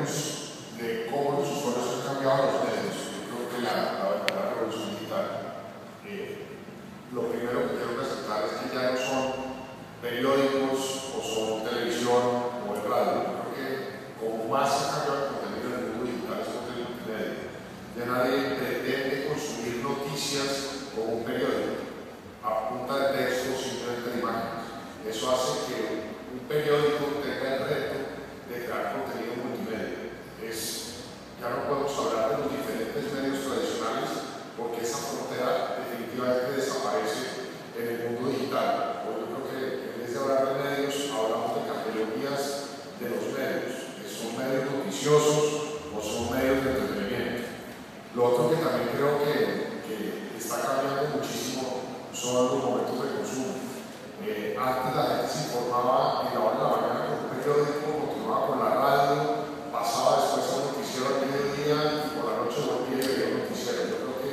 términos de cómo los usuarios han cambiado los medios. Yo creo que la revolución digital, lo primero que quiero resaltar es que ya no son periódicos o son televisión o el radio. Yo creo que como más se cambia el contenido en el mundo digital es contenido multimedia. Ya nadie pretende consumir noticias como un periódico a punta de texto o simplemente de imágenes. Eso hace que un periódico tenga el reto de crear contenido multimedia. Ya no podemos hablar de los diferentes medios tradicionales porque esa frontera definitivamente desaparece en el mundo digital. Yo creo que en vez de hablar de medios, hablamos de categorías de los medios, que son medios noticiosos o son medios de entretenimiento. Lo otro que también creo que está cambiando muchísimo son los momentos de consumo. Antes la gente se informaba en la hora de la mañana con un periódico, continuaba con la radio, pasaba después al noticiero al mediodía y por la noche volvía y veía el noticiero. Yo creo que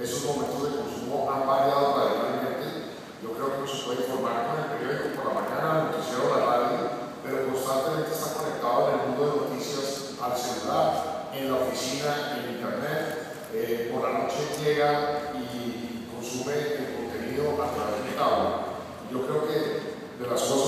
esos momentos de consumo han variado radicalmente. Yo creo que uno se puede informar con el periódico por la mañana, el noticiero, la radio, pero constantemente está conectado en el mundo de noticias al celular, en la oficina, en internet. Por la noche llega y consume el contenido a través de cable. Yo creo que de las cosas